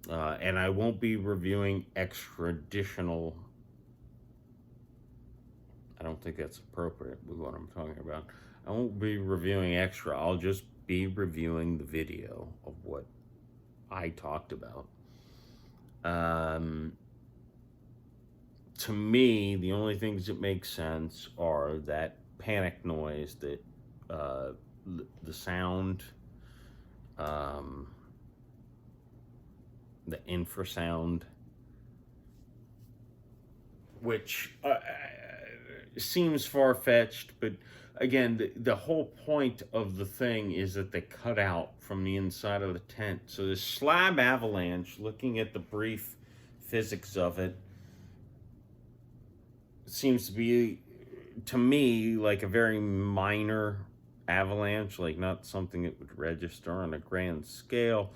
Speaker 1: And I won't be reviewing extraditional. I don't think that's appropriate with what I'm talking about. I won't be reviewing extra. I'll just be reviewing the video of what I talked about. To me, the only things that make sense are that panic noise, that the sound, the infrasound, which seems far-fetched, but again, the whole point of the thing is that they cut out from the inside of the tent. So this slab avalanche, looking at the brief physics of it, seems to be, to me, like a very minor avalanche, like not something that would register on a grand scale,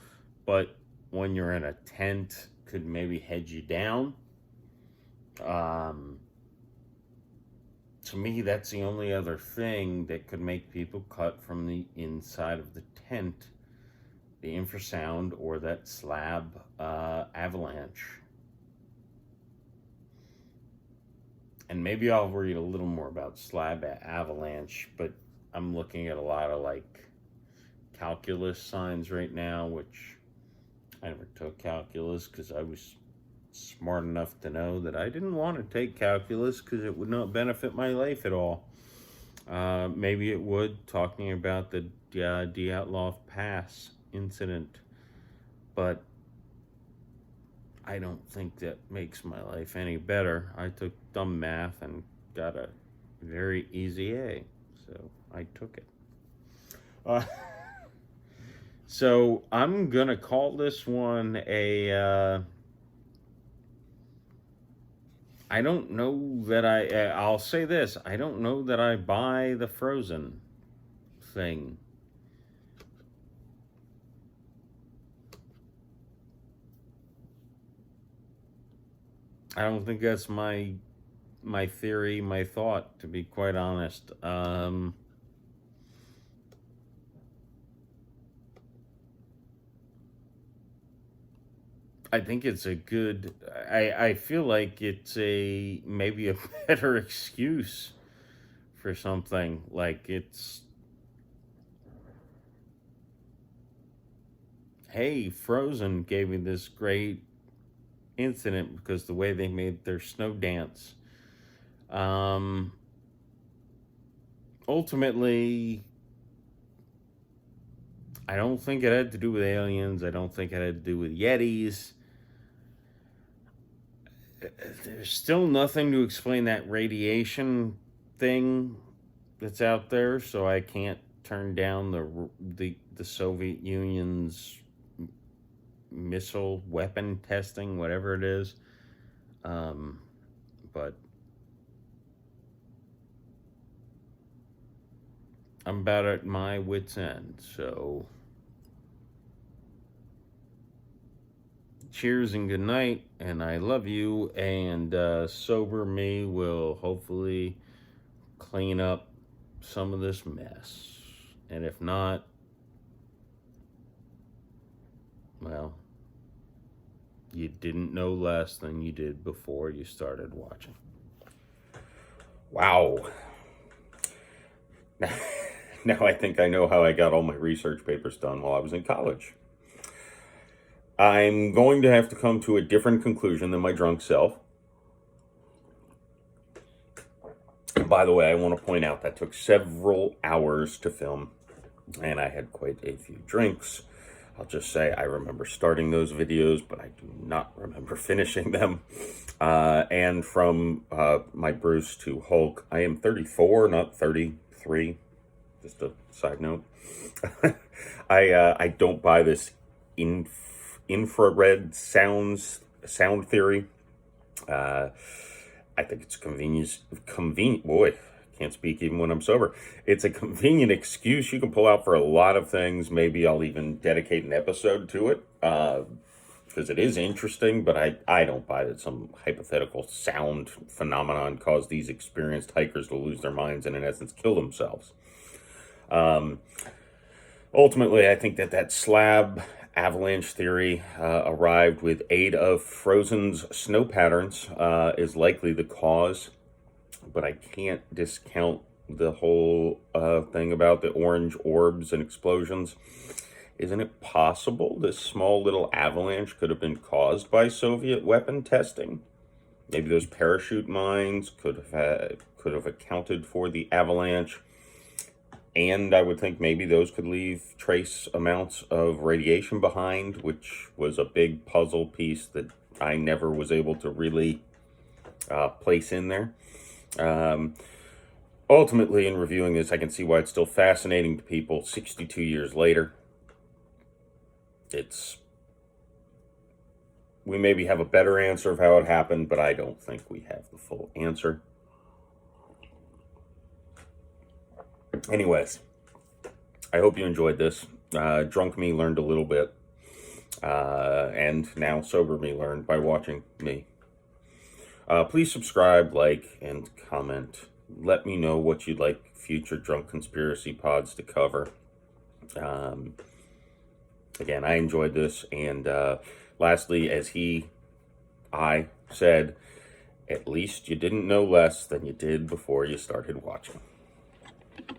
Speaker 1: but when you're in a tent, could maybe head you down. To me, that's the only other thing that could make people cut from the inside of the tent, the infrasound or that slab avalanche. And maybe I'll read a little more about slab avalanche, but I'm looking at a lot of like calculus signs right now, which I never took calculus because I was smart enough to know that I didn't want to take calculus because it would not benefit my life at all. Maybe it would, talking about the Dyatlov Pass incident, but I don't think that makes my life any better. I took dumb math and got a very easy A, so I took it. So I'm gonna call this one a I don't know that I'll say this, I don't know that I buy the Frozen thing. I don't think that's my theory, my thought, to be quite honest. I think it's a good, I feel like it's maybe a better excuse for something. Like it's, hey, Frozen gave me this great incident because the way they made their snow dance. Um, Ultimately, I don't think it had to do with aliens. I don't think it had to do with Yetis. There's still nothing to explain that radiation thing that's out there, so I can't turn down the Soviet Union's missile weapon testing, whatever it is. But I'm about at my wit's end, so cheers and good night, and I love you, and sober me will hopefully clean up some of this mess. And if not, well, you didn't know less than you did before you started watching. Wow. Now I think I know how I got all my research papers done while I was in college. I'm going to have to come to a different conclusion than my drunk self. And by the way, I want to point out that took several hours to film, and I had quite a few drinks. I'll just say I remember starting those videos, but I do not remember finishing them. And from my Bruce to Hulk, I am 34, not 33. Just a side note. I don't buy this infrared sound theory. I think it's convenient. Boy, can't speak even when I'm sober. It's a convenient excuse you can pull out for a lot of things. Maybe I'll even dedicate an episode to it because it is interesting, but I don't buy that some hypothetical sound phenomenon caused these experienced hikers to lose their minds and in essence kill themselves. Ultimately, I think that slab avalanche theory arrived with aid of Frozen's snow patterns is likely the cause, but I can't discount the whole thing about the orange orbs and explosions. Isn't it possible this small little avalanche could have been caused by Soviet weapon testing? Maybe those parachute mines could have accounted for the avalanche. And I would think maybe those could leave trace amounts of radiation behind, which was a big puzzle piece that I never was able to really place in there. Ultimately, in reviewing this, I can see why it's still fascinating to people 62 years later. We maybe have a better answer of how it happened, but I don't think we have the full answer. Anyways, I hope you enjoyed this. Drunk me learned a little bit, and now sober me learned by watching me. Please subscribe, like, and comment. Let me know what you'd like future Drunk Conspiracy pods to cover. Again, I enjoyed this, and lastly, as I said, at least you didn't know less than you did before you started watching.